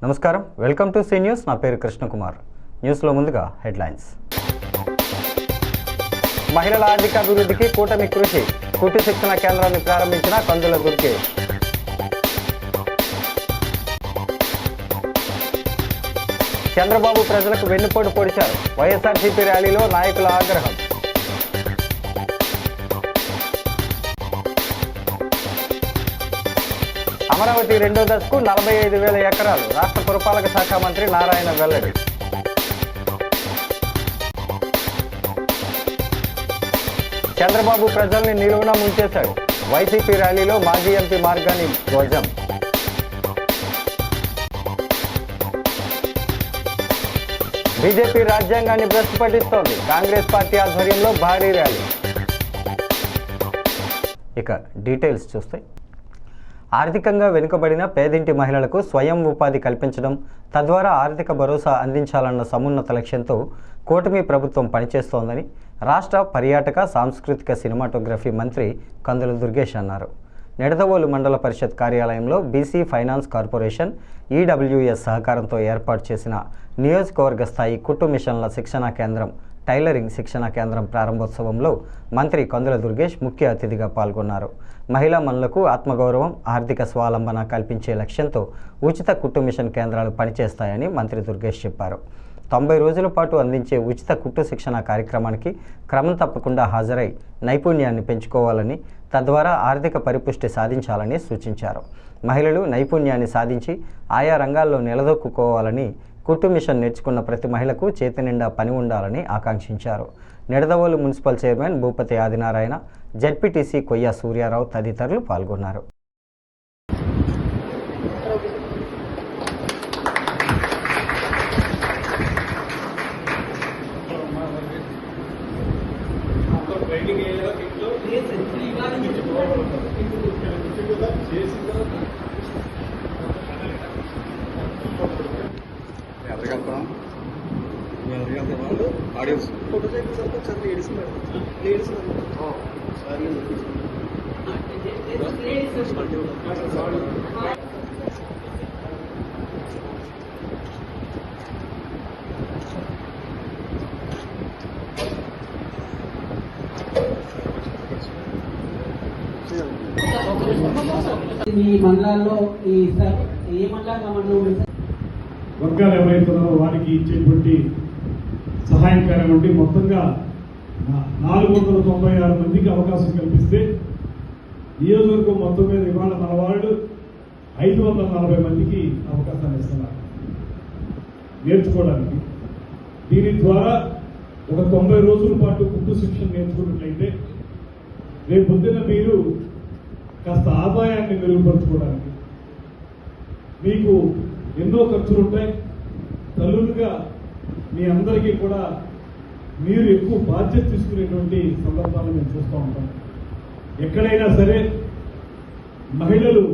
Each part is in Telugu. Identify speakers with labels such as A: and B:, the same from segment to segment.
A: నమస్కారం, వెల్కమ్ టు సి న్యూస్. నా పేరు కృష్ణకుమార్. న్యూస్లో ముందుగా హెడ్లైన్స్. మహిళల ఆర్థిక అభివృద్ధికి కూటమి కృషి. కుట్టు శిక్షణ కేంద్రాన్ని ప్రారంభించిన కందుల దుర్గేష్. చంద్రబాబు ప్రజలకు వెన్నుపోటు పొడిచారు. వైఎస్ఆర్సీపీ ర్యాలీలో నాయకుల ఆగ్రహం. అమరావతి రెండో దశకు 45,000 ఎకరాలు. రాష్ట్ర పురపాలక శాఖ మంత్రి నారాయణ వెల్లడి. చంద్రబాబు ప్రజల్ని నిలువున ముంచేశాడు. వైసీపీ ర్యాలీలో మాజీ ఎంపీ మార్గాని ధ్వజం. బీజేపీ రాజ్యాంగాన్ని భ్రష్టుపట్టిస్తోంది. కాంగ్రెస్ పార్టీ ఆధ్వర్యంలో భారీ ర్యాలీ. ఇక డీటెయిల్స్ చూస్తే, ఆర్థికంగా వెనుకబడిన పేదింటి మహిళలకు స్వయం ఉపాధి కల్పించడం, తద్వారా ఆర్థిక భరోసా అందించాలన్న సమున్నత లక్ష్యంతో కూటమి ప్రభుత్వం పనిచేస్తోందని రాష్ట్ర పర్యాటక సాంస్కృతిక సినిమాటోగ్రఫీ మంత్రి కందుల దుర్గేష్ అన్నారు. నిడదవోలు మండల పరిషత్ కార్యాలయంలో బీసీ ఫైనాన్స్ కార్పొరేషన్ ఈడబ్ల్యూఎస్ సహకారంతో ఏర్పాటు చేసిన నియోజకవర్గ స్థాయి కుట్టు మిషన్ల శిక్షణా కేంద్రం, టైలరింగ్ శిక్షణా కేంద్రం ప్రారంభోత్సవంలో మంత్రి కందుల దుర్గేష్ ముఖ్య అతిథిగా పాల్గొన్నారు. మహిళా మనులకు ఆత్మగౌరవం, ఆర్థిక స్వావలంబన కల్పించే లక్ష్యంతో ఉచిత కుట్టు మిషన్ కేంద్రాలు పనిచేస్తాయని మంత్రి దుర్గేష్ చెప్పారు. 90 రోజుల పాటు అందించే ఉచిత కుట్టు శిక్షణ కార్యక్రమానికి క్రమం తప్పకుండా హాజరై నైపుణ్యాన్ని పెంచుకోవాలని, తద్వారా ఆర్థిక పరిపుష్టి సాధించాలని సూచించారు. మహిళలు నైపుణ్యాన్ని సాధించి ఆయా రంగాల్లో నిలదొక్కుకోవాలని, కుట్టు మిషన్ నేర్చుకున్న ప్రతి మహిళకు చేతి నిండా పని ఉండాలని ఆకాంక్షించారు. Nidadavolu municipal chairman Bhupathi Adinarayana, ZPTC కొయ్య సూర్యారావు తదితరులు పాల్గొన్నారు.
B: ఈ మండలాల్లో ఏ మండలంగా
C: వర్గాలు ఎవరైతున్నారో వారికి ఇచ్చేటువంటి సహాయం కానివ్వండి, మొత్తంగా 496 మందికి అవకాశం కల్పిస్తే నియోజకవర్గం మొత్తం మీద ఇవాళ మన వాళ్ళు 540 మందికి అవకాశాన్ని ఇస్తున్నారు నేర్చుకోవడానికి. దీని ద్వారా ఒక 90 రోజుల పాటు కుట్టు శిక్షణ నేర్చుకున్నట్లయితే రేపు పొద్దున్న మీరు కాస్త ఆదాయాన్ని మెరుగుపరచుకోవడానికి మీకు ఎన్నో ఖర్చులు ఉంటాయి. తల్లులుగా మీ అందరికీ కూడా మీరు ఎక్కువ బాధ్యత తీసుకునేటువంటి సందర్భాలను మేము చూస్తూ ఉంటాం. ఎక్కడైనా సరే మహిళలు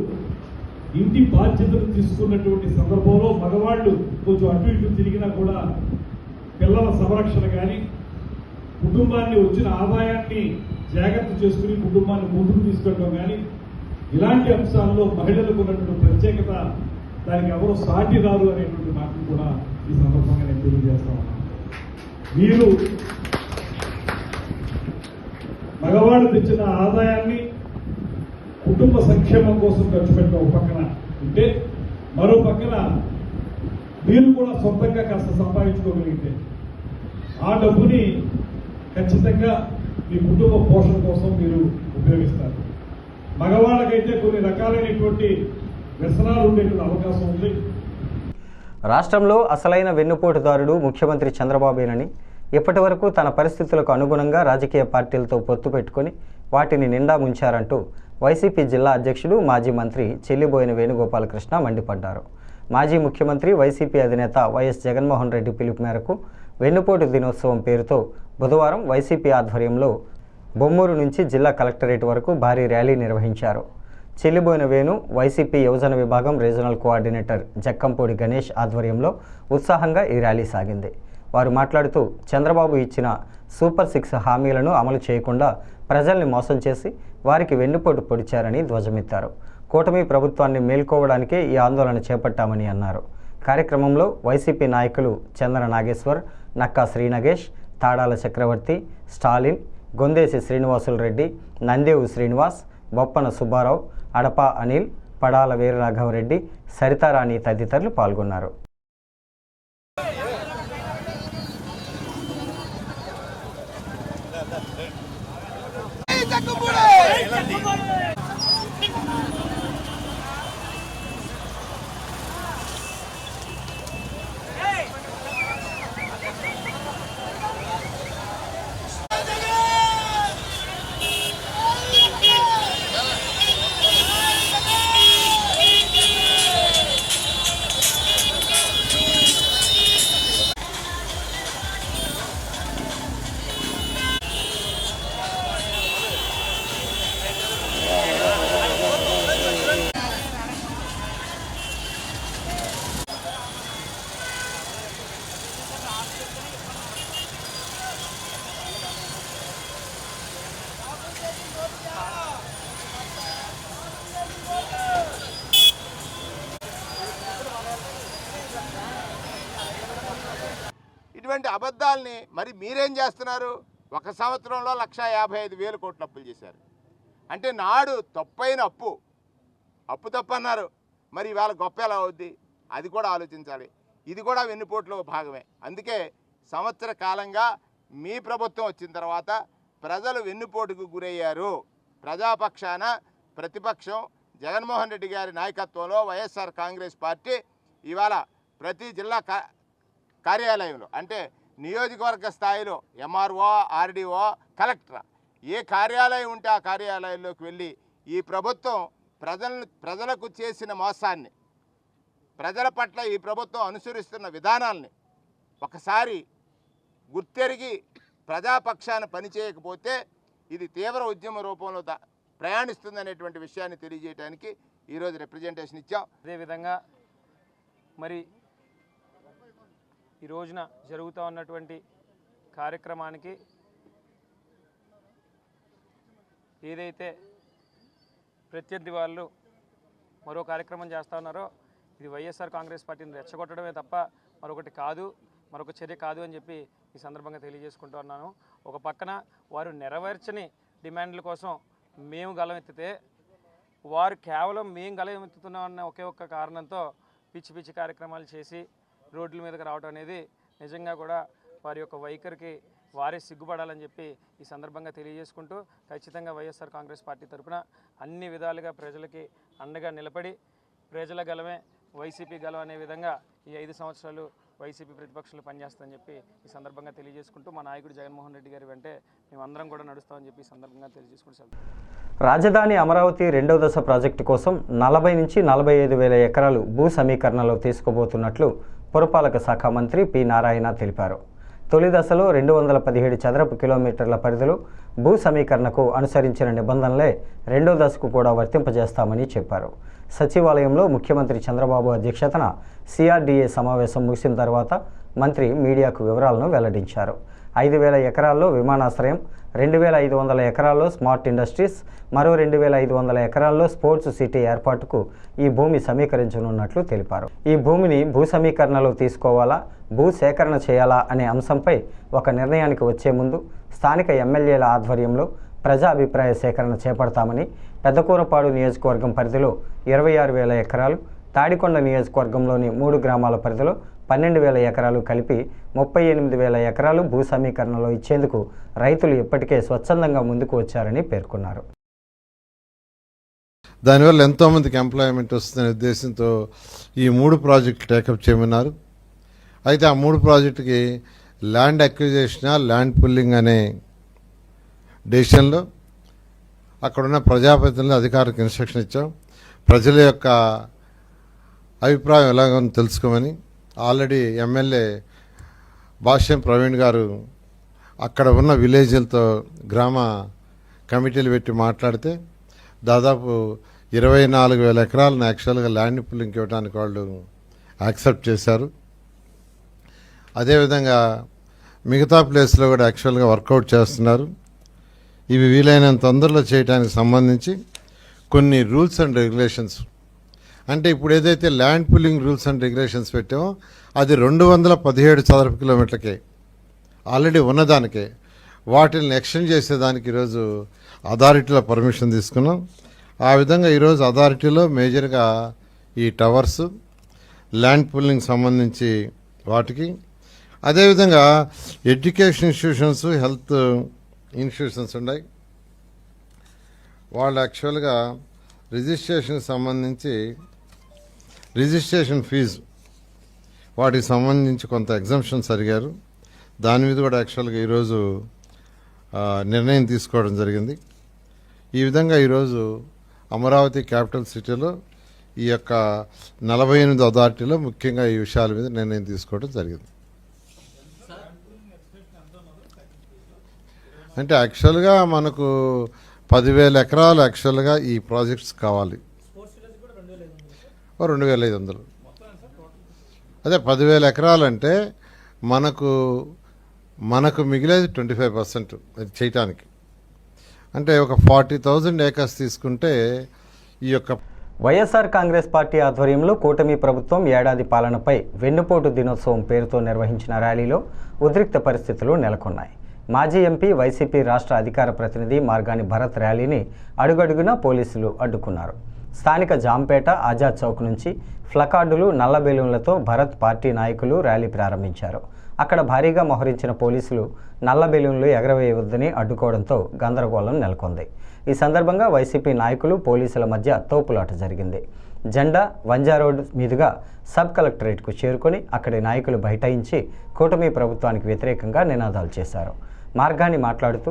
C: ఇంటి బాధ్యతను తీసుకున్నటువంటి సందర్భంలో మగవాళ్ళు కొంచెం అటు ఇటు తిరిగినా కూడా పిల్లల సంరక్షణ కానీ, కుటుంబాన్ని వచ్చిన ఆదాయాన్ని జాగ్రత్త చేసుకుని కుటుంబాన్ని ముందుకు తీసుకెళ్ళడం కానీ, ఇలాంటి అంశాల్లో మహిళలకు ఉన్నటువంటి ప్రత్యేకత దానికి ఎవరో సాటి రారు అనేటువంటి మాటను కూడా ఈ సందర్భంగా నేను తెలియజేస్తా ఉన్నాను. మీరు మగవాడు తెచ్చిన ఆదాయాన్ని కుటుంబ సంక్షేమం కోసం ఖర్చు పెట్టిన ఒక పక్కన ఉంటే, మరో పక్కన మీరు కూడా సొంతంగా కాస్త సంపాదించుకోగలిగితే ఆ డబ్బుని ఖచ్చితంగా మీ కుటుంబ పోషణ కోసం మీరు ఉపయోగిస్తారు. మగవాళ్ళకైతే కొన్ని రకాలైనటువంటి వ్యసనాలు ఉండేటువంటి అవకాశం ఉంది.
A: రాష్ట్రంలో అసలైన వెన్నుపోటుదారుడు ముఖ్యమంత్రి చంద్రబాబేనని, ఇప్పటి వరకు తన పరిస్థితులకు అనుగుణంగా రాజకీయ పార్టీలతో పొత్తు పెట్టుకుని వాటిని నిండా ముంచారంటూ వైసీపీ జిల్లా అధ్యక్షుడు, మాజీ మంత్రి చెల్లిబోయిన వేణుగోపాలకృష్ణ మండిపడ్డారు. మాజీ ముఖ్యమంత్రి, వైసీపీ అధినేత వైఎస్ జగన్మోహన్ రెడ్డి పిలుపు మేరకు వెన్నుపోటు దినోత్సవం పేరుతో బుధవారం వైసీపీ ఆధ్వర్యంలో బొమ్మూరు నుంచి జిల్లా కలెక్టరేట్ వరకు భారీ ర్యాలీ నిర్వహించారు. చెల్లిబోయిన వేణు వైసీపీ యువజన విభాగం రీజనల్ కోఆర్డినేటర్ జక్కంపూడి గణేష్ ఆధ్వర్యంలో ఉత్సాహంగా ఈ ర్యాలీ సాగింది. వారు మాట్లాడుతూ చంద్రబాబు ఇచ్చిన సూపర్ 6 హామీలను అమలు చేయకుండా ప్రజల్ని మోసం చేసి వారికి వెన్నుపోటు పొడిచారని ధ్వజమెత్తారు. కూటమి ప్రభుత్వాన్ని మేల్కోవడానికే ఈ ఆందోళన చేపట్టామని అన్నారు. కార్యక్రమంలో వైసీపీ నాయకులు చంద్ర నాగేశ్వర్, నక్కా శ్రీనగేష్, తాడాల చక్రవర్తి, స్టాలిన్, గొందేసి శ్రీనివాసులు రెడ్డి, నందేవు శ్రీనివాస్, బొప్పన సుబ్బారావు, అడప అనిల్, పడాల వీరరాఘవరెడ్డి, సరితారాణి తదితరులు పాల్గొన్నారు.
D: ఇటువంటి అబద్ధాలని మరి మీరేం చేస్తున్నారు? 1 సంవత్సరంలో 1,55,000 కోట్లు అప్పులు చేశారు. అంటే నాడు తప్పైన అప్పు తప్పన్నారు. మరి ఇవాళ గొప్ప ఎలా అవుద్ది? అది కూడా ఆలోచించాలి. ఇది కూడా వెన్నుపోటులో భాగమే. అందుకే సంవత్సర కాలంగా మీ ప్రభుత్వం వచ్చిన తర్వాత ప్రజలు వెన్నుపోటుకు గురయ్యారు. ప్రజాపక్షాన ప్రతిపక్షం జగన్మోహన్ రెడ్డి గారి నాయకత్వంలో వైఎస్ఆర్ కాంగ్రెస్ పార్టీ ఇవాళ ప్రతి జిల్లా కార్యాలయంలో అంటే నియోజకవర్గ స్థాయిలో ఎంఆర్ఓ, ఆర్డీఓ, కలెక్టర్ ఏ కార్యాలయం ఉంటే ఆ కార్యాలయంలోకి వెళ్ళి ఈ ప్రభుత్వం ప్రజలకు చేసిన మోసాన్ని, ప్రజల పట్ల ఈ ప్రభుత్వం అనుసరిస్తున్న విధానాల్ని ఒకసారి గుర్తెరిగి ప్రజాపక్షాన పనిచేయకపోతే ఇది తీవ్ర ఉద్యమ రూపంలో ప్రయాణిస్తుందనేటువంటి విషయాన్ని తెలియజేయడానికి ఈరోజు రిప్రజెంటేషన్ ఇచ్చాం.
E: అదేవిధంగా మరి ఈ రోజున జరుగుతూ ఉన్నటువంటి కార్యక్రమానికి ఏదైతే ప్రత్యర్థి వాళ్ళు మరో కార్యక్రమం చేస్తూ ఉన్నారో ఇది వైఎస్ఆర్ కాంగ్రెస్ పార్టీని రెచ్చగొట్టడమే తప్ప మరొకటి కాదు, మరొక చర్య కాదు అని చెప్పి ఈ సందర్భంగా తెలియజేసుకుంటూ ఉన్నాను. ఒక పక్కన వారు నెరవేర్చని డిమాండ్ల కోసం మేము గలమెత్తితే వారు కేవలం మేము గలమెత్తుతున్నామన్న ఒకే ఒక్క కారణంతో పిచ్చి కార్యక్రమాలు చేసి రోడ్ల మీదకి రావడం అనేది నిజంగా కూడా వారి యొక్క వైఖరికి వారే సిగ్గుపడాలని చెప్పి ఈ సందర్భంగా తెలియజేసుకుంటూ ఖచ్చితంగా వైఎస్ఆర్ కాంగ్రెస్ పార్టీ తరఫున అన్ని విధాలుగా ప్రజలకి అండగా నిలబడి ప్రజల గలమే వైసీపీ గలం అనే విధంగా ఈ 5 సంవత్సరాలు వైసీపీ ప్రతిపక్షాలు పనిచేస్తామని చెప్పి ఈ సందర్భంగా తెలియజేసుకుంటూ మా నాయకుడు జగన్మోహన్ రెడ్డి గారి వెంటే మేమందరం కూడా నడుస్తామని చెప్పి ఈ సందర్భంగా తెలియజేసుకుంటాం.
A: రాజధాని అమరావతి 2వ దశ ప్రాజెక్టు కోసం 40 నుంచి 45 వేల ఎకరాలు భూ సమీకరణలో తీసుకోబోతున్నట్లు పురపాలక శాఖ మంత్రి పి నారాయణ తెలిపారు. తొలి దశలో 217 చదరపు కిలోమీటర్ల పరిధిలో భూ సమీకరణకు అనుసరించిన నిబంధనలే 2వ దశకు కూడా వర్తింపజేస్తామని చెప్పారు. సచివాలయంలో ముఖ్యమంత్రి చంద్రబాబు అధ్యక్షతన సిఆర్డీఏ సమావేశం ముగిసిన తర్వాత మంత్రి మీడియాకు వివరాలను వెల్లడించారు. 5,000 ఎకరాల్లో విమానాశ్రయం, 2,500 ఎకరాల్లో స్మార్ట్ ఇండస్ట్రీస్, మరో 2,500 ఎకరాల్లో స్పోర్ట్స్ సిటీ ఏర్పాటుకు ఈ భూమి సమీకరించనున్నట్లు తెలిపారు. ఈ భూమిని భూ సమీకరణలో తీసుకోవాలా, భూ సేకరణ చేయాలా అనే అంశంపై ఒక నిర్ణయానికి వచ్చే ముందు స్థానిక ఎమ్మెల్యేల ఆధ్వర్యంలో ప్రజా అభిప్రాయ సేకరణ చేపడతామని, పెద్దకూరపాడు నియోజకవర్గం పరిధిలో 26,000 ఎకరాలు, తాడికొండ నియోజకవర్గంలోని 3 గ్రామాల పరిధిలో 12,000 ఎకరాలు కలిపి 38,000 ఎకరాలు భూ సమీకరణలో ఇచ్చేందుకు రైతులు ఇప్పటికే స్వచ్ఛందంగా ముందుకు వచ్చారని పేర్కొన్నారు.
F: దానివల్ల ఎంతోమందికి ఎంప్లాయ్మెంట్ వస్తుందనే ఉద్దేశంతో ఈ 3 ప్రాజెక్టులు టేకప్ చేయమన్నారు. అయితే ఆ 3 ప్రాజెక్టుకి ల్యాండ్ అక్విజిషన్, ల్యాండ్ పుల్లింగ్ అనే డెసిషన్లో అక్కడున్న ప్రజాప్రతినిధులు అధికారులకు ఇన్స్ట్రక్షన్ ఇచ్చాం. ప్రజల యొక్క అభిప్రాయం ఎలాగో తెలుసుకోమని. ఆల్రెడీ ఎమ్మెల్యే భాష్యం ప్రవీణ్ గారు అక్కడ ఉన్న విలేజ్లతో గ్రామ కమిటీలు పెట్టి మాట్లాడితే దాదాపు 24,000 ఎకరాలను యాక్చువల్గా ల్యాండ్ పుల్లింగ్ ఇవ్వడానికి వాళ్ళు యాక్సెప్ట్ చేశారు. అదేవిధంగా మిగతా ప్లేస్లో కూడా యాక్చువల్గా వర్కౌట్ చేస్తున్నారు. ఇవి వీలైనంత తొందరలో చేయడానికి సంబంధించి కొన్ని రూల్స్ అండ్ రెగ్యులేషన్స్ అంటే ఇప్పుడు ఏదైతే land pooling rules and regulations పెట్టామో అది 217 చదరపు కిలోమీటర్లకే ఆల్రెడీ ఉన్నదానికే వాటిని ఎక్స్టెండ్ చేసేదానికి ఈరోజు అథారిటీలో పర్మిషన్ తీసుకున్నాం. ఆ విధంగా ఈరోజు అథారిటీలో మేజర్గా ఈ టవర్స్ ల్యాండ్ పూలింగ్ సంబంధించి వాటికి, అదేవిధంగా ఎడ్యుకేషన్ ఇన్స్టిట్యూషన్స్ హెల్త్ ఇన్స్టిట్యూషన్స్ ఉన్నాయి. వాళ్ళు యాక్చువల్గా రిజిస్ట్రేషన్కి సంబంధించి రిజిస్ట్రేషన్ ఫీజు వాటికి సంబంధించి కొంత ఎగ్జంప్షన్స్ అడిగారు. దాని మీద కూడా యాక్చువల్గా ఈరోజు నిర్ణయం తీసుకోవడం జరిగింది. ఈ విధంగా ఈరోజు అమరావతి క్యాపిటల్ సిటీలో ఈ యొక్క 48 అథారిటీలో ముఖ్యంగా ఈ విషయాల మీద నిర్ణయం తీసుకోవడం జరిగింది. అంటే యాక్చువల్గా మనకు 10,000 ఎకరాలు యాక్చువల్గా ఈ ప్రాజెక్ట్స్ కావాలి. 2,500. అదే 10,000 ఎకరాలు అంటే మనకు మిగిలేది 25% అది చేయటానికి. అంటే ఒక 40,000 ఏకర్స్ తీసుకుంటే ఈ యొక్క
A: వైఎస్ఆర్ కాంగ్రెస్ పార్టీ ఆధ్వర్యంలో కూటమి ప్రభుత్వం ఏడాది పాలనపై వెన్నుపోటు దినోత్సవం పేరుతో నిర్వహించిన ర్యాలీలో ఉద్రిక్త పరిస్థితులు నెలకొన్నాయి. మాజీ ఎంపీ వైసీపీ రాష్ట్ర అధికార ప్రతినిధి మార్గాని భరత్ ర్యాలీని అడుగడుగునా పోలీసులు అడ్డుకున్నారు. స్థానిక జాంపేట ఆజాద్ చౌక్ నుంచి ప్లకార్డులు నల్ల బెలూన్లతో భరత్ పార్టీ నాయకులు ర్యాలీ ప్రారంభించారు. అక్కడ భారీగా మోహరించిన పోలీసులు నల్ల బెలూన్లు ఎగరవేయవద్దని అడ్డుకోవడంతో గందరగోళం నెలకొంది. ఈ సందర్భంగా వైసీపీ నాయకులు పోలీసుల మధ్య తోపులాట జరిగింది. జెండా వంజా రోడ్ మీదుగా సబ్ కలెక్టరేట్కు చేరుకొని అక్కడి నాయకులు బైఠాయించి కూటమి ప్రభుత్వానికి వ్యతిరేకంగా నినాదాలు చేశారు. మార్గాన్ని మాట్లాడుతూ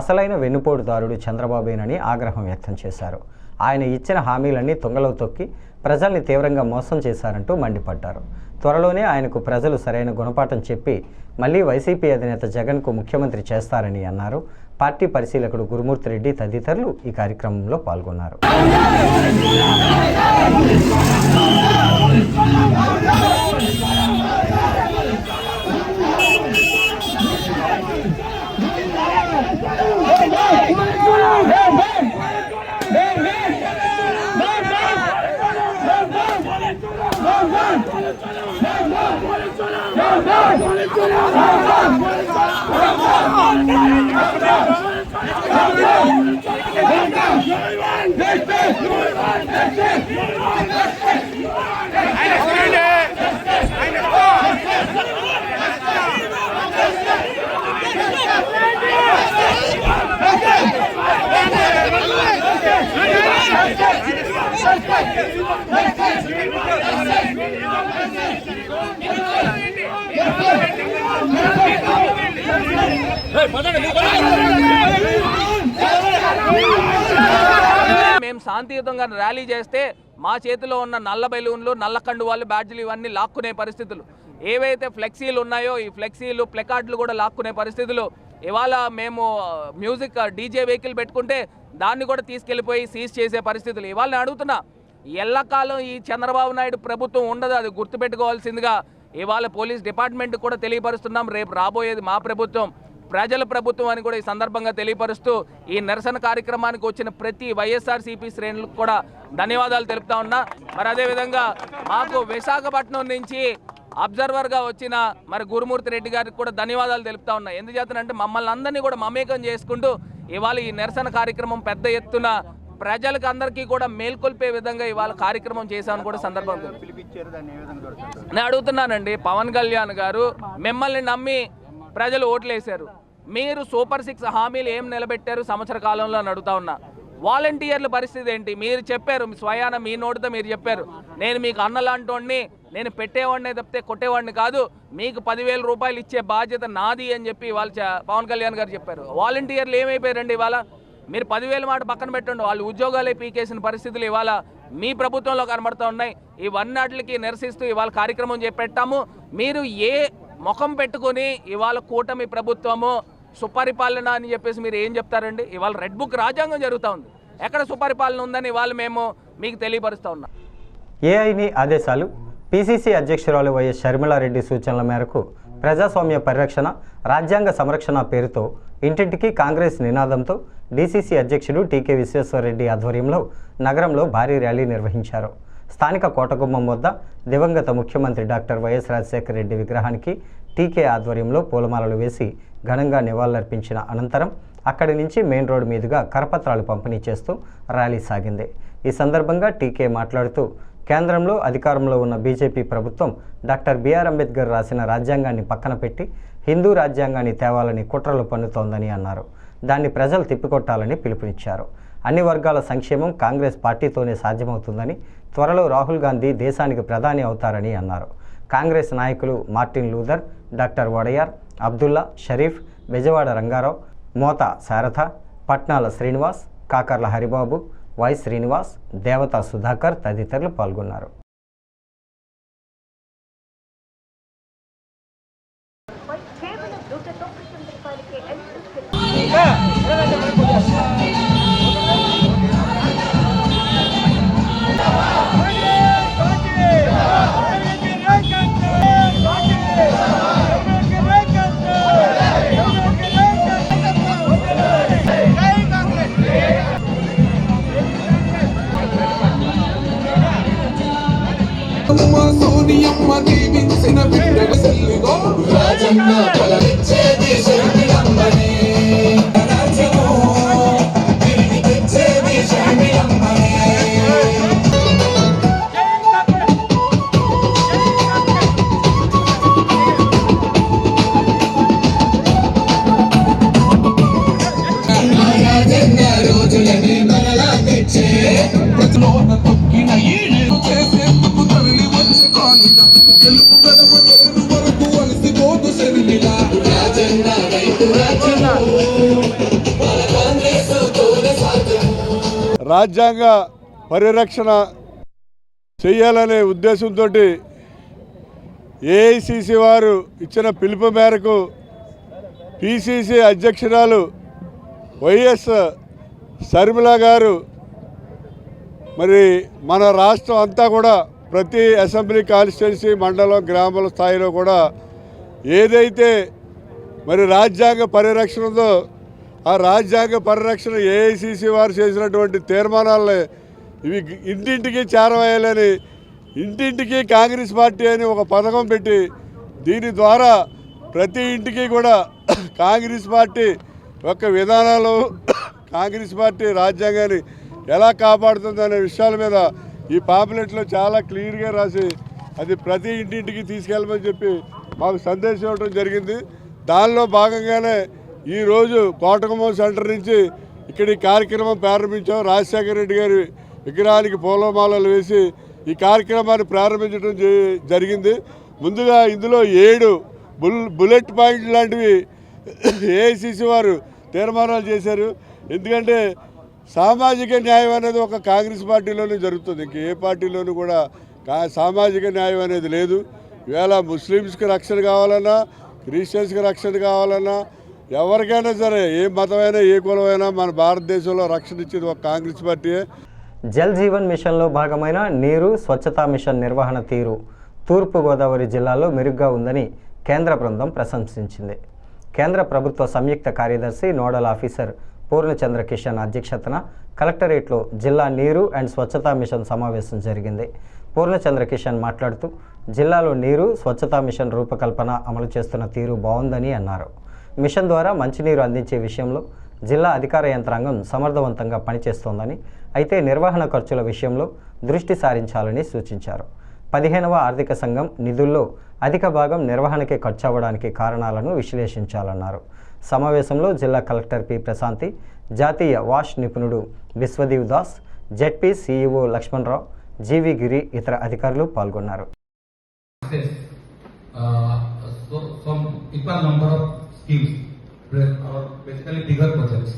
A: అసలైన వెన్నుపోటుదారుడు చంద్రబాబేనని ఆగ్రహం వ్యక్తం చేశారు. ఆయన ఇచ్చిన హామీలన్నీ తుంగలో తొక్కి ప్రజల్ని తీవ్రంగా మోసం చేశారంటూ మండిపడ్డారు. త్వరలోనే ఆయనకు ప్రజలు సరైన గుణపాఠం చెప్పి మళ్లీ వైసీపీ అధినేత జగన్కు ముఖ్యమంత్రి చేస్తారని అన్నారు. పార్టీ పరిశీలకుడు గురుమూర్తి రెడ్డి తదితరులు ఈ కార్యక్రమంలో పాల్గొన్నారు.
G: మేము శాంతియుతంగా ర్యాలీ చేస్తే మా చేతిలో ఉన్న నల్ల బెలూన్లు నల్ల కండువాళ్ళు బ్యాడ్జీలు ఇవన్నీ లాక్కునే పరిస్థితులు, ఏవైతే ఫ్లెక్సీలు ఉన్నాయో ఈ ఫ్లెక్సీలు ప్లకార్డులు కూడా లాక్కునే పరిస్థితులు. ఇవాళ మేము మ్యూజిక్ డీజే వెహికల్ పెట్టుకుంటే దాన్ని కూడా తీసుకెళ్ళిపోయి సీజ్ చేసే పరిస్థితులు. ఇవాళ నేను అడుగుతున్నా, ఎల్లకాలం ఈ చంద్రబాబు నాయుడు ప్రభుత్వం ఉండదు, అది గుర్తుపెట్టుకోవాల్సిందిగా ఇవాళ పోలీస్ డిపార్ట్మెంట్ కూడా తెలియపరుస్తున్నాం. రేపు రాబోయేది మా ప్రభుత్వం, ప్రజల ప్రభుత్వం అని కూడా ఈ సందర్భంగా తెలియపరుస్తూ ఈ నిరసన కార్యక్రమానికి వచ్చిన ప్రతి వైఎస్ఆర్సీపీ శ్రేణులకు కూడా ధన్యవాదాలు తెలుపుతా ఉన్నా. మరి అదేవిధంగా మాకు విశాఖపట్నం నుంచి అబ్జర్వర్గా వచ్చిన మరి గురుమూర్తి రెడ్డి గారికి కూడా ధన్యవాదాలు తెలుపుతా ఉన్నా. ఎందుచేతనంటే మమ్మల్ని అందరినీ కూడా మమేకం చేసుకుంటూ ఇవాళ ఈ నిరసన కార్యక్రమం పెద్ద ఎత్తున ప్రజలకు అందరికీ కూడా మేల్కొల్పే విధంగా ఇవాళ కార్యక్రమం చేశామని కూడా సందర్భంగా నేను అడుగుతున్నానండి. పవన్ కళ్యాణ్ గారు మిమ్మల్ని నమ్మి ప్రజలు ఓట్లేశారు, మీరు సూపర్ 6 హామీలు ఏం నిలబెట్టారు సంవత్సర కాలంలో అని అడుగుతా ఉన్నా. వాలంటీర్ల పరిస్థితి ఏంటి? మీరు చెప్పారు, స్వయాన మీ నోటితో మీరు చెప్పారు, నేను మీకు అన్నలాంటోడిని, నేను పెట్టేవాడిని తప్పితే కొట్టేవాడిని కాదు, మీకు 10,000 రూపాయలు ఇచ్చే బాధ్యత నాది అని చెప్పి ఇవాళ పవన్ కళ్యాణ్ గారు చెప్పారు. వాలంటీర్లు ఏమైపోయారండి? ఇవాళ మీరు 10,000 మాట పక్కన పెట్టండి, వాళ్ళు ఉద్యోగాలే పీకేసిన పరిస్థితులు ఇవాళ మీ ప్రభుత్వంలో కనబడుతూ ఉన్నాయి. ఇవన్నిటికి నిరసిస్తూ ఇవాళ కార్యక్రమం చేపట్టాము. మీరు ఏ ముఖం పెట్టుకొని ఇవాళ కూటమి ప్రభుత్వము సుపరిపాలన అని చెప్పేసి మీరు ఏం చెప్తారండి? ఇవాళ రెడ్ బుక్ రాజ్యాంగం జరుగుతూ ఉంది, ఎక్కడ సుపరిపాలన ఉందని ఇవాళ మేము మీకు తెలియపరుస్తూ ఉన్నాం.
A: ఏఐని ఆదేశాలు, పిసిసి అధ్యక్షురాలు వైఎస్ షర్మిలారెడ్డి సూచనల మేరకు ప్రజాస్వామ్య పరిరక్షణ, రాజ్యాంగ సంరక్షణ పేరుతో ఇంటింటికి కాంగ్రెస్ నినాదంతో డీసీసీ అధ్యక్షుడు టీకే విశ్వేశ్వరరెడ్డి ఆధ్వర్యంలో నగరంలో భారీ ర్యాలీ నిర్వహించారు. స్థానిక కోటగుమ్మం వద్ద దివంగత ముఖ్యమంత్రి డాక్టర్ వైఎస్ రాజశేఖర రెడ్డి విగ్రహానికి టీకే ఆధ్వర్యంలో పూలమాలలు వేసి ఘనంగా నివాళులర్పించిన అనంతరం అక్కడి నుంచి మెయిన్ రోడ్డు మీదుగా కరపత్రాలు పంపిణీ చేస్తూ ర్యాలీ సాగింది. ఈ సందర్భంగా టీకే మాట్లాడుతూ కేంద్రంలో అధికారంలో ఉన్న బీజేపీ ప్రభుత్వం డాక్టర్ బిఆర్ అంబేద్కర్ రాసిన రాజ్యాంగాన్ని పక్కన పెట్టి హిందూ రాజ్యాంగాన్ని తేవాలని కుట్రలు పన్నుతోందని అన్నారు. దాన్ని ప్రజలు తిప్పికొట్టాలని పిలుపునిచ్చారు. అన్ని వర్గాల సంక్షేమం కాంగ్రెస్ పార్టీతోనే సాధ్యమవుతుందని, త్వరలో రాహుల్ గాంధీ దేశానికి ప్రధాని అవుతారని అన్నారు. కాంగ్రెస్ నాయకులు Martin Luther, doctor Wadiyar, Abdullah, Sharif, Bezawada Rangarao, మోత శారథ, పట్నాల శ్రీనివాస్, కాకర్ల హరిబాబు, వై శ్రీనివాస్, దేవతా సుధాకర్ తదితరులు పాల్గొన్నారు.
C: రాజ్యాంగ పరిరక్షణ చేయాలనే ఉద్దేశంతో ఏఐసిసి వారు ఇచ్చిన పిలుపు మేరకు పిసిసి అధ్యక్షురాలు వైఎస్ షర్మిల గారు మరి మన రాష్ట్రం అంతా కూడా ప్రతి అసెంబ్లీ కాన్స్టిట్యున్సీ, మండలం, గ్రామాల స్థాయిలో కూడా ఏదైతే మరి రాజ్యాంగ పరిరక్షణ ఉందో ఆ రాజ్యాంగ పరిరక్షణ ఏఐసిసి వారు చేసినటువంటి తీర్మానాలని ఇవి ఇంటింటికి చేరవేయాలని, ఇంటింటికి కాంగ్రెస్ పార్టీ అని ఒక పథకం పెట్టి దీని ద్వారా ప్రతి ఇంటికి కూడా కాంగ్రెస్ పార్టీ యొక్క విధానాలు, కాంగ్రెస్ పార్టీ రాజ్యాంగాన్ని ఎలా కాపాడుతుందనే విషయాల మీద ఈ పాంప్లెట్లో చాలా క్లియర్గా రాసి అది ప్రతి ఇంటింటికి తీసుకెళ్ళమని చెప్పి మాకు సందేశం ఇవ్వడం జరిగింది. దానిలో భాగంగానే ఈరోజు కోటగుమ్మం సెంటర్ నుంచి ఇక్కడ ఈ కార్యక్రమం ప్రారంభించాం. రాజశేఖర రెడ్డి గారి విగ్రహానికి పూలమాలలు వేసి ఈ కార్యక్రమాన్ని ప్రారంభించడం జరిగింది. ముందుగా ఇందులో 7 బుల్లెట్ పాయింట్ లాంటివి ఏఐసిసి వారు తీర్మానాలు చేశారు. ఎందుకంటే సామాజిక న్యాయం అనేది ఒక కాంగ్రెస్ పార్టీలోనే జరుగుతుంది, ఇంక ఏ పార్టీలోనూ కూడా సామాజిక న్యాయం అనేది లేదు. ఇవాళ ముస్లిమ్స్కి రక్షణ కావాలన్నా, క్రిస్టియన్స్కి రక్షణ కావాలన్నా, ఎవరికైనా సరే ఏ మతమైనా ఏ కులమైనా మన భారతదేశంలో రక్షణ ఇచ్చేది ఒక కాంగ్రెస్ పార్టీయే.
A: జల్ జీవన్ మిషన్లో భాగమైన నీరు స్వచ్ఛతా మిషన్ నిర్వహణ తీరు తూర్పుగోదావరి జిల్లాలో మెరుగ్గా ఉందని కేంద్ర బృందం ప్రశంసించింది. కేంద్ర ప్రభుత్వ సంయుక్త కార్యదర్శి నోడల్ ఆఫీసర్ పూర్ణచంద్ర కిషన్ అధ్యక్షతన కలెక్టరేట్లో జిల్లా నీరు అండ్ స్వచ్ఛతా మిషన్ సమావేశం జరిగింది. పూర్ణచంద్ర కిషన్ మాట్లాడుతూ జిల్లాలో నీరు స్వచ్ఛతా మిషన్ రూపకల్పన అమలు చేస్తున్న తీరు బాగుందని అన్నారు. మిషన్ ద్వారా మంచినీరు అందించే విషయంలో జిల్లా అధికార యంత్రాంగం సమర్థవంతంగా పనిచేస్తోందని, అయితే నిర్వహణ ఖర్చుల విషయంలో దృష్టి సారించాలని సూచించారు. 15వ ఆర్థిక సంఘం నిధుల్లో అధిక భాగం నిర్వహణకే ఖర్చు అవ్వడానికి కారణాలను విశ్లేషించాలన్నారు. సమావేశంలో జిల్లా కలెక్టర్ పి ప్రశాంతి, జాతీయ వాష్ నిపుణుడు బిశ్వదీవ్ దాస్, జెడ్పీ సీఈఓ లక్ష్మణరావు, జీవి గిరి ఇతర అధికారులు పాల్గొన్నారు.
H: Schemes, basically bigger projects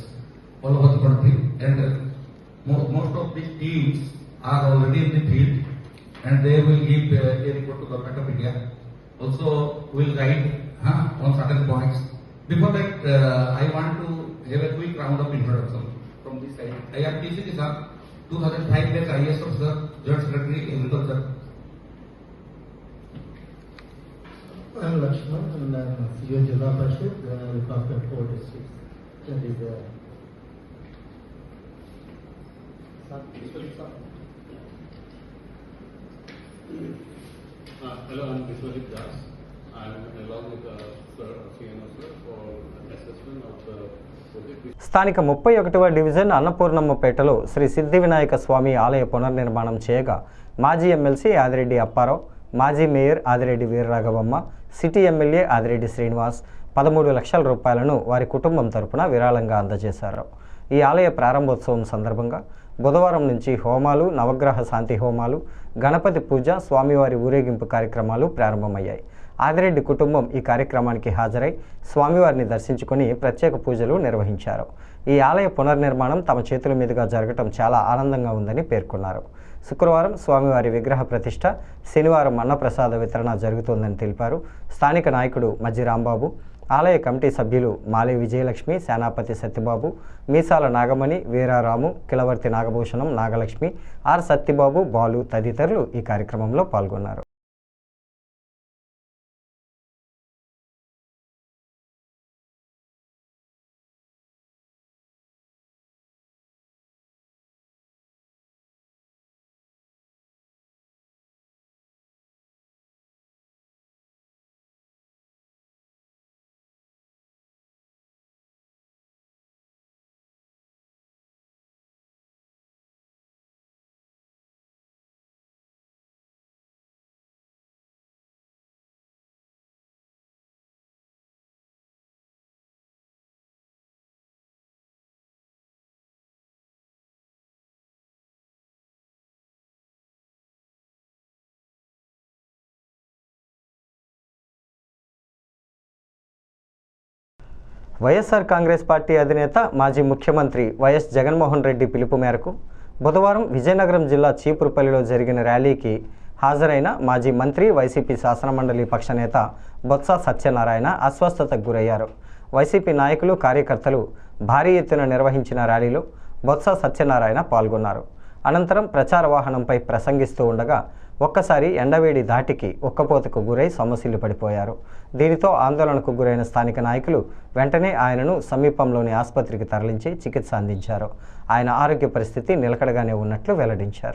H: all over the country, and most of these teams are already in the field, and they will give a report to Government of India. Also, will guide on certain points. Before that, I want to have a quick round of introduction from this side. I am T.C. Kisan, 2005 batch IAS officer, Joint Secretary, Agriculture.
I: I am Lakshman and I am CEO Jilla Parishad, I look after 4 districts. That is
J: Hello, I'm Vishwajit Das. I'm along with Sir CNO sir for assessment of the project.
A: స్థానిక 31వ డివిజన్ అన్నపూర్ణమ్మపేటలో శ్రీ సిద్ధి వినాయక స్వామి ఆలయ పునర్నిర్మాణం చేయగా మాజీ ఎమ్మెల్సీ ఆదిరెడ్డి అప్పారావు, మాజీ mayor Adireddy Veeraraghavamma, city MLA Adireddy Srinivas 13 లక్షల రూపాయలను వారి కుటుంబం తరపున విరాళంగా అందజేశారు. ఈ ఆలయ ప్రారంభోత్సవం సందర్భంగా బుధవారం నుంచి హోమాలు, నవగ్రహ శాంతి హోమాలు, గణపతి పూజ, స్వామివారి ఊరేగింపు కార్యక్రమాలు ప్రారంభమయ్యాయి. ఆదిరెడ్డి కుటుంబం ఈ కార్యక్రమానికి హాజరై స్వామివారిని దర్శించుకొని ప్రత్యేక పూజలు నిర్వహించారు. ఈ ఆలయ పునర్నిర్మాణం తమ చేతుల మీదుగా జరగటం చాలా ఆనందంగా ఉందని పేర్కొన్నారు. శుక్రవారం స్వామివారి విగ్రహ ప్రతిష్ఠ, శనివారం అన్నప్రసాద వితరణ జరుగుతోందని తెలిపారు. స్థానిక నాయకుడు మజ్జి రాంబాబు, ఆలయ కమిటీ సభ్యులు మాలే విజయలక్ష్మి, సేనాపతి సత్యబాబు, మీసాల నాగమణి, వీరారాము, కిలవర్తి నాగభూషణం, నాగలక్ష్మి, ఆర్ సత్యబాబు, బాలు తదితరులు ఈ కార్యక్రమంలో పాల్గొన్నారు. వైఎస్ఆర్ కాంగ్రెస్ పార్టీ అధినేత మాజీ ముఖ్యమంత్రి వైఎస్ జగన్మోహన్ రెడ్డి పిలుపు మేరకు బుధవారం విజయనగరం జిల్లా చీపురుపల్లిలో జరిగిన ర్యాలీకి హాజరైన మాజీ మంత్రి, వైసీపీ శాసనమండలి పక్ష నేత బొత్స సత్యనారాయణ అస్వస్థతకు గురయ్యారు. వైసీపీ నాయకులు, కార్యకర్తలు భారీ ఎత్తున నిర్వహించిన ర్యాలీలో బొత్స సత్యనారాయణ పాల్గొన్నారు. అనంతరం ప్రచార వాహనంపై ప్రసంగిస్తూ ఉండగా ఒక్కసారి ఎండవేడి ధాటికి ఉక్కపోతకు గురై సొమ్మసిల్లు పడిపోయారు. దీనితో ఆందోళనకు గురైన స్థానిక నాయకులు వెంటనే ఆయనను సమీపంలోని ఆసుపత్రికి తరలించి చికిత్స అందించారు. ఆయన ఆరోగ్య పరిస్థితి నిలకడగానే ఉన్నట్లు వెల్లడించారు.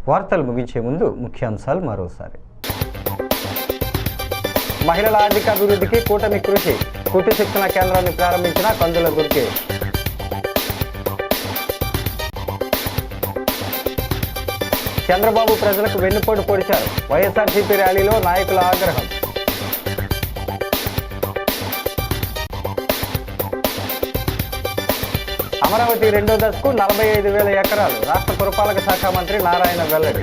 A: వార్తలు ముగించే ముందు ముఖ్యాంశాలు మరోసారి. మహిళల ఆర్థిక అభివృద్ధికి కూటమి కృషి, కుట్టు శిక్షణ కేంద్రాన్ని ప్రారంభించిన కందుల దుర్గేష్. చంద్రబాబు ప్రజలకు వెన్నుపోటు పొడిచారు, వైఎస్ఆర్సీపీ ర్యాలీలో నాయకుల ఆగ్రహం. అమరావతి రెండో దశకు 45,000 ఎకరాలు, రాష్ట్ర పురపాలక శాఖ మంత్రి నారాయణ వెల్లడి.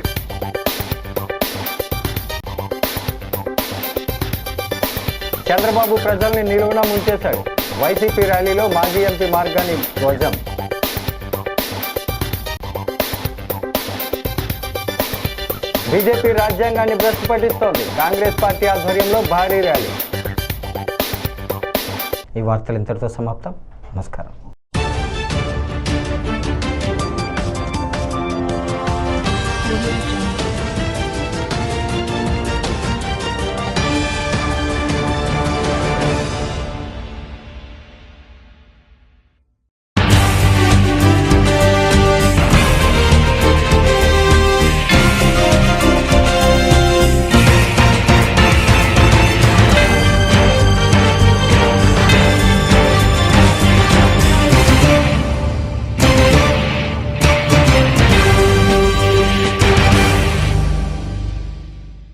A: చంద్రబాబు ప్రజల్ని నిలువున ముంచేశాడు, వైసీపీ ర్యాలీలో మాజీ ఎంపీ మార్గాని ధ్వజం. బీజేపీ రాజ్యాంగాన్ని భ్రష్టు పట్టిస్తోంది, కాంగ్రెస్ పార్టీ ఆధ్వర్యంలో భారీ ర్యాలీ. ఈ వార్తలు ఇంతటితో సమాప్తం. నమస్కారం.